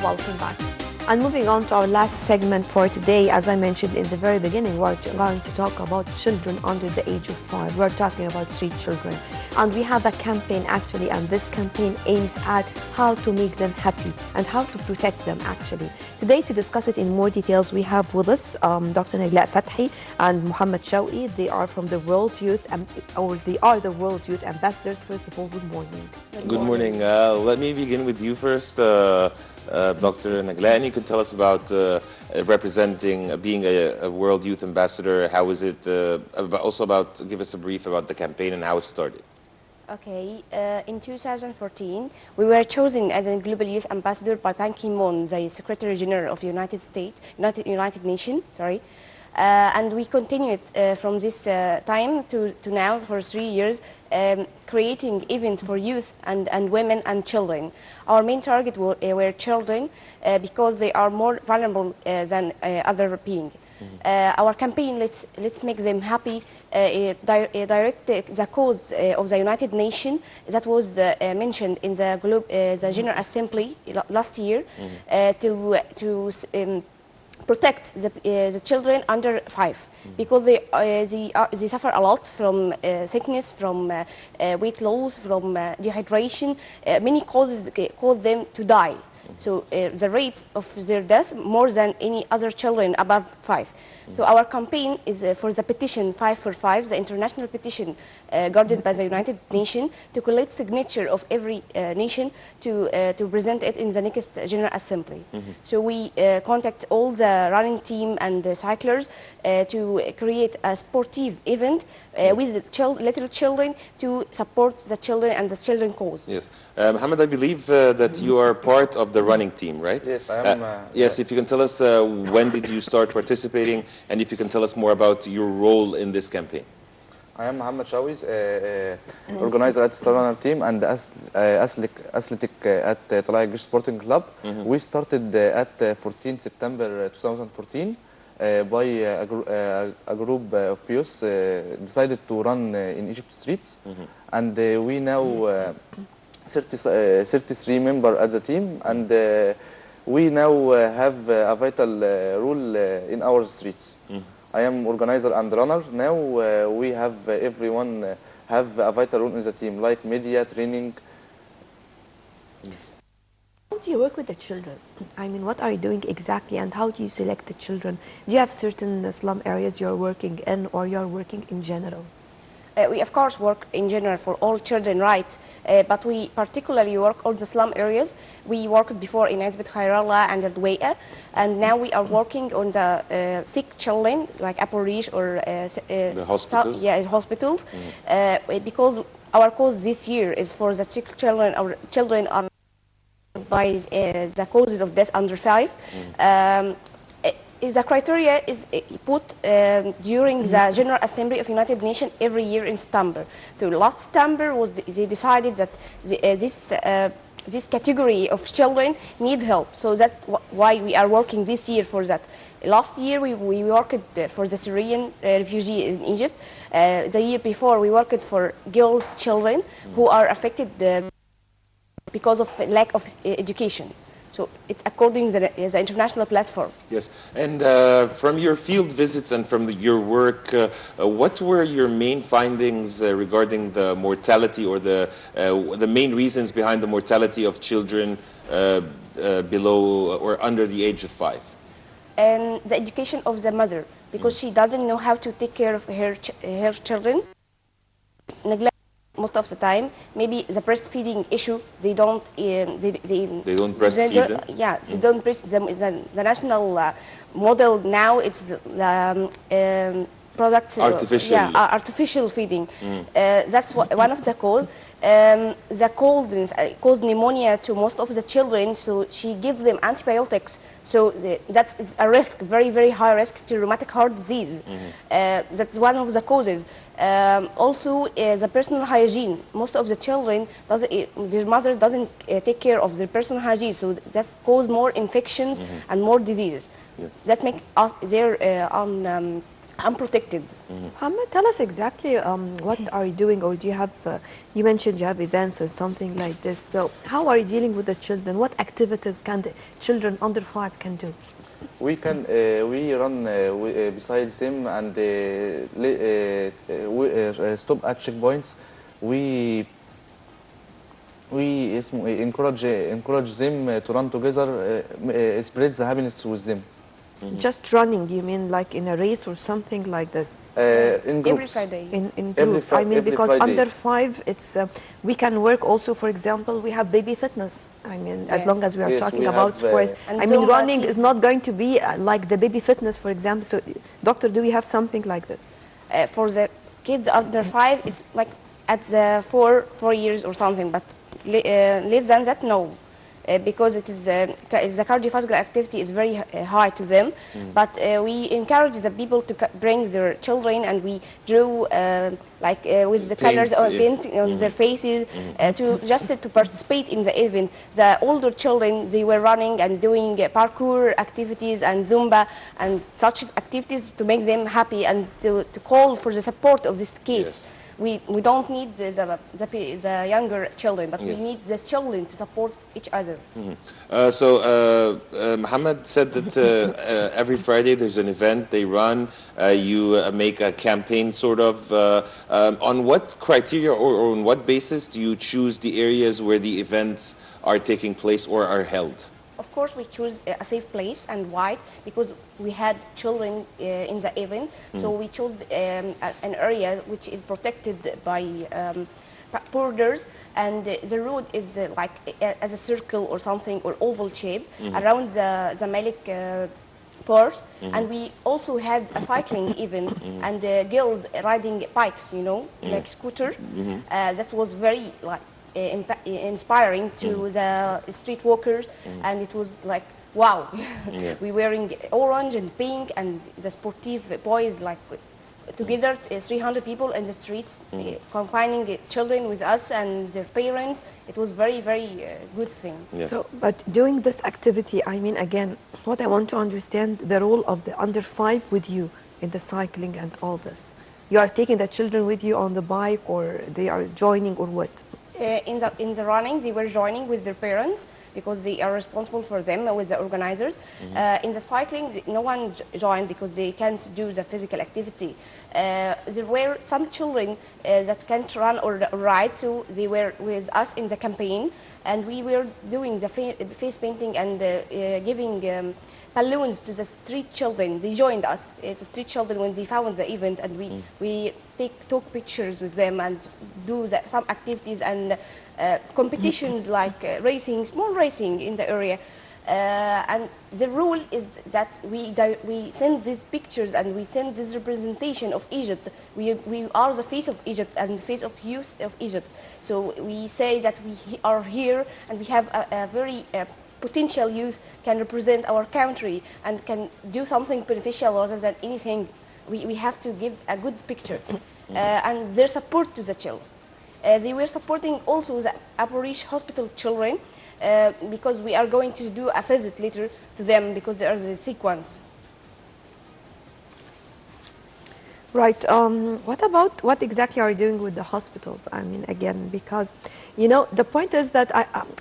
Welcome back. And moving on to our last segment for today, as I mentioned in the very beginning, we're going to talk about children under the age of 5. We're talking about street children. And we have a campaign actually, and this campaign aims at how to make them happy and how to protect them actually. Today, to discuss it in more details, we have with us Dr. Naglaa Fathi and Mohamed Shawki. They are from the World Youth, they are the World Youth Ambassadors. First of all, good morning. Good morning. Let me begin with you first, Dr. Naglaa, and you can tell us about representing, being a World Youth Ambassador. How is it, give us a brief about the campaign and how it started. Okay, in 2014, we were chosen as a Global Youth Ambassador by Ban Ki-moon, the Secretary General of the United Nations, sorry. And we continued from this time to now for 3 years, creating events for youth and women and children. Our main target were children because they are more vulnerable than other beings. Our campaign, let's make them happy, direct the cause of the United Nations that was mentioned in the General Assembly last year to protect the children under 5 because they suffer a lot from sickness, from weight loss, from dehydration. Many causes cause them to die. So the rate of their death more than any other children above 5. So our campaign is for the petition 5 for 5, the international petition guarded by the United Nations, to collect signature of every nation to present it in the next General Assembly. So we contact all the running team and the cyclers to create a sportive event with the little children to support the children and the children cause. Yes. Mohamed, I believe that you are part of the running team, right? Yes, I am. Yes, if you can tell us when did you start participating, and if you can tell us more about your role in this campaign. I am Mohamed Shawki, organizer at the runner team and athletic at Talaya Gish Sporting Club. We started at 14 September 2014 by a group of youth decided to run in Egypt streets, and we now 33 members at the team, and we now have a vital role in our streets. I am organizer and runner. Now we have everyone have a vital role in the team, like media, training. Yes. How do you work with the children? I mean, what are you doing exactly, and how do you select the children? Do you have certain slum areas you're working in, or you're working in general? We of course work in general for all children rights, but we particularly work on the slum areas. We worked before in Azbit Khairallah and Al-Dwayqa, and now we are working on the sick children like Aporish or the hospitals. Hospitals, because our cause this year is for the sick children. Our children are by the causes of death under 5. The criteria is put during the General Assembly of United Nations every year in September. So last September they decided that this category of children need help. So that's why we are working this year for that. Last year we worked for the Syrian refugees in Egypt. The year before we worked for girl children who are affected because of lack of education. So it's according to the international platform. Yes, and from your field visits and from your work, what were your main findings regarding the mortality, or the main reasons behind the mortality of children below or under the age of 5? And the education of the mother, because she doesn't know how to take care of her children. Neglect most of the time, maybe the breastfeeding issue, they don't breastfeed them? Yeah, they don't breastfeed them. The national model now, it's the products, artificial feeding. That's one of the cause. The coldness caused pneumonia to most of the children, so she gives them antibiotics. So that's a risk, very, very high risk to rheumatic heart disease. That's one of the causes. Also, the personal hygiene. Most of the children, their mothers doesn't take care of their personal hygiene, so that cause more infections and more diseases. Yes. That make their unprotected. Mohamed, tell us exactly what are you doing, or do you have, you mentioned you have events or something like this. So how are you dealing with the children? What activities can the children under 5 can do? We can we run besides them, and we stop at checkpoints. We encourage them to run together, spread the happiness with them. Just running, you mean like in a race or something like this? In groups. Every Friday. In groups. I mean, every because Friday. under 5, it's we can work also. For example, we have baby fitness. I mean, as Yeah. long as we are Yes, talking we about have, sports. And I mean, Zumba running is kids. not going to be like the baby fitness, for example. So, doctor, do we have something like this? For the kids under 5, it's like at the 4 years or something, but less than that, no. Because it is the cardiovascular activity is very high to them, but we encourage the people to bring their children, and we drew with the colors or painting on their faces to just to participate in the event. The older children, they were running and doing parkour activities and Zumba and such activities to make them happy and to call for the support of this case. Yes. We don't need the younger children, but Yes. we need the children to support each other. Mohamed said that every Friday there's an event they run. You make a campaign, sort of. On what criteria or on what basis do you choose the areas where the events are taking place or are held? Of course, we choose a safe place and wide because we had children in the event. So we chose an area which is protected by borders, and the road is like as a circle or something or oval shape around the Malik part. And we also had a cycling event and girls riding bikes, you know, like scooter. That was very like inspiring to the street walkers, and it was like wow. We wearing orange and pink, and the sportive boys like together 300 people in the streets, confining the children with us and their parents. It was very good thing. Yes. So, but doing this activity, I mean, again, what I want to understand the role of the under 5 with you in the cycling and all this. You are taking the children with you on the bike, or they are joining, or what? In the running, they were joining with their parents because they are responsible for them with the organizers. In the cycling, no one joined because they can't do the physical activity. There were some children that can't run or ride, so they were with us in the campaign, and we were doing the face painting and giving balloons to the street children. They joined us. It's street children when they found the event, and we took pictures with them and do some activities and competitions like racing, small racing in the area. And the rule is that we send these pictures and we send this representation of Egypt. We are the face of Egypt and the face of youth of Egypt. So we say that we are here and we have a very potential youth can represent our country and can do something beneficial rather than anything. We have to give a good picture. And their support to the children. They were supporting also the Aborish hospital children because we are going to do a visit later to them because they are the sick ones. Right. What exactly are you doing with the hospitals? I mean, again, because, you know, the point is that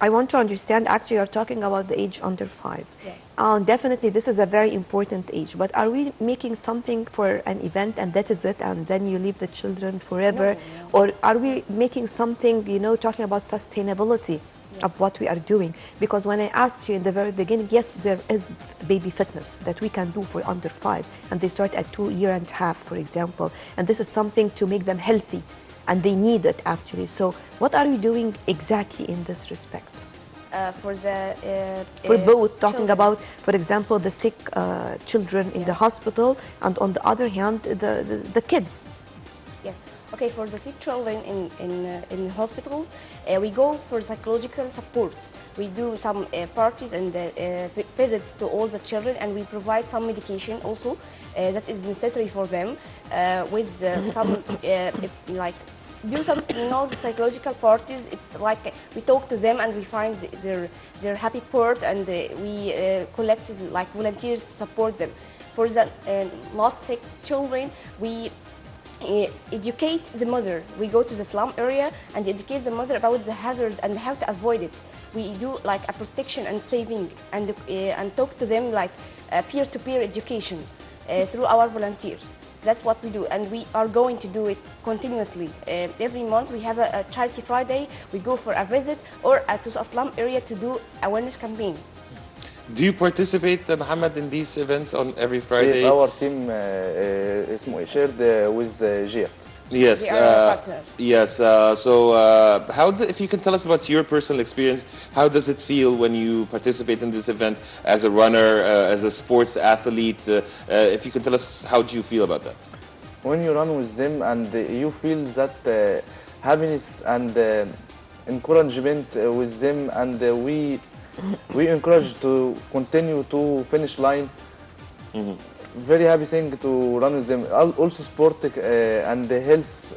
I want to understand, actually, you're talking about the age under 5. Yeah. Definitely, this is a very important age. But are we making something for an event and that is it, and then you leave the children forever? No. Or are we making something, you know, talking about sustainability of what we are doing? Because when I asked you in the very beginning, yes, there is baby fitness that we can do for under 5, and they start at 2 years and a half, for example, and this is something to make them healthy, and they need it actually. So what are we doing exactly in this respect? For both, talking children. about, for example, the sick children in the hospital, and on the other hand, the kids. Yeah. Okay, for the sick children in hospitals, we go for psychological support. We do some parties and visits to all the children, and we provide some medication also that is necessary for them with some like do some, the psychological parties. It's like we talk to them and we find their happy part, and we collected like volunteers to support them. For the not sick children, we educate the mother. We go to the slum area and educate the mother about the hazards and how to avoid it. We do like a protection and saving, and talk to them like peer-to-peer education through our volunteers. That's what we do, and we are going to do it continuously. Every month we have a charity Friday. We go for a visit or to a slum area to do awareness campaign. Do you participate, Mohamed, in these events on every Friday? Yes, our team is shared with GIAT. Yes. We are partners. Yes. If you can tell us about your personal experience, how does it feel when you participate in this event as a runner, as a sports athlete? If you can tell us, how do you feel about that? When you run with them and you feel that happiness and encouragement with them, and we encourage to continue to finish line. Very happy thing to run with them. Also sport and health,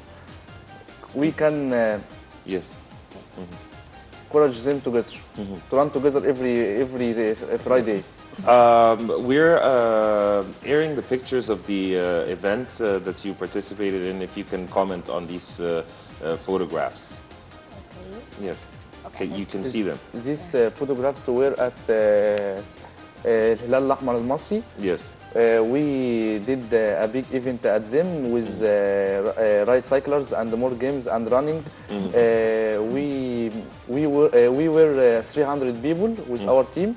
we can Yes. encourage them together to run together every Friday. We're airing the pictures of the event that you participated in. If you can comment on these photographs. Okay. Yes. Okay, you can see them. These photographs were at الهلال الأحمر المصري. Yes. We did a big event at them with ride cyclers and more games and running. We were 300 people with our team,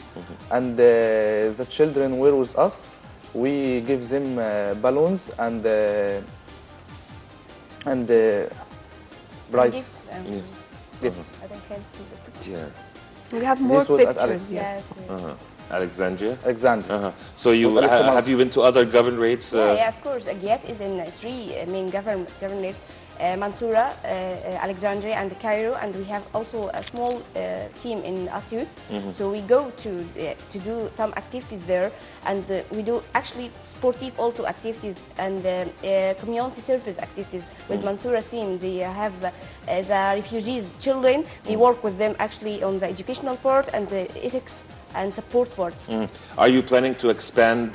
and the children were with us. We give them balloons and prizes. Yes. Gifts. I can't see the picture. Yeah. We have more This was at pictures. Alex. Yes. Alexandria. Alexander. So you Was Alex have you been to other governorates? Yeah, of course. GIAT is in three main governorates: Mansoura, Alexandria, and Cairo, and we have also a small team in Asyut. So we go to do some activities there, and we do actually sportive also activities and community service activities with Mansoura team. They have the refugees children. We work with them actually on the educational part and the ethics and support part. Are you planning to expand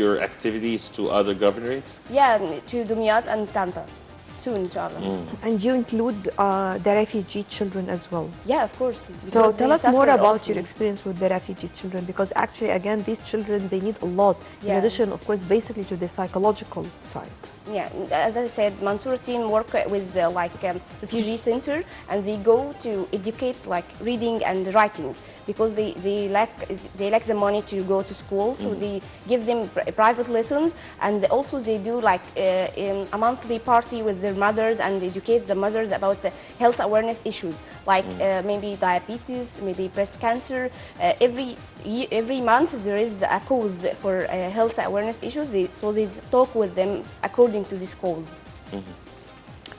your activities to other governorates? Yeah, to Dumyat and Tanta soon, inshallah. And you include the refugee children as well. Yeah, of course. So because tell they us more suffer about also. your experience with the refugee children, because actually, again, these children, they need a lot. In Yeah. addition, of course, basically to the psychological side. Yeah, as I said, Mansour team work with refugee center, and they go to educate like reading and writing, because they lack the money to go to school, so they give them private lessons, and also they do like a monthly party with their mothers and educate the mothers about the health awareness issues, like maybe diabetes, maybe breast cancer. Every month there is a cause for health awareness issues, so they talk with them according to this cause.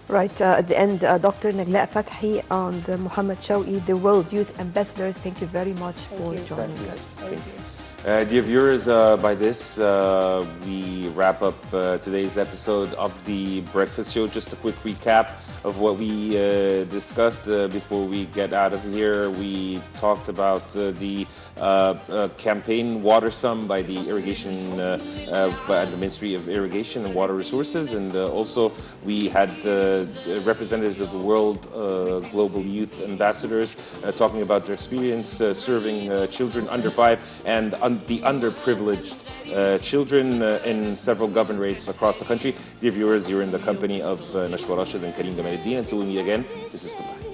Right, at the end, Dr. Naglaa Fathi and Mohamed Shawki, the World Youth Ambassadors, thank you very much for joining us. Thank you. Dear viewers, by this we wrap up today's episode of the Breakfast Show. Just a quick recap of what we discussed before we get out of here. We talked about the campaign Water Sum by the by the Ministry of Irrigation and Water Resources, and also we had representatives of the World Global Youth Ambassadors talking about their experience serving children under 5 and the underprivileged children in several governorates across the country. Dear viewers, you're in the company of Nashwa Rashid and Karim Gamal Eddin. Until we meet again, this is goodbye.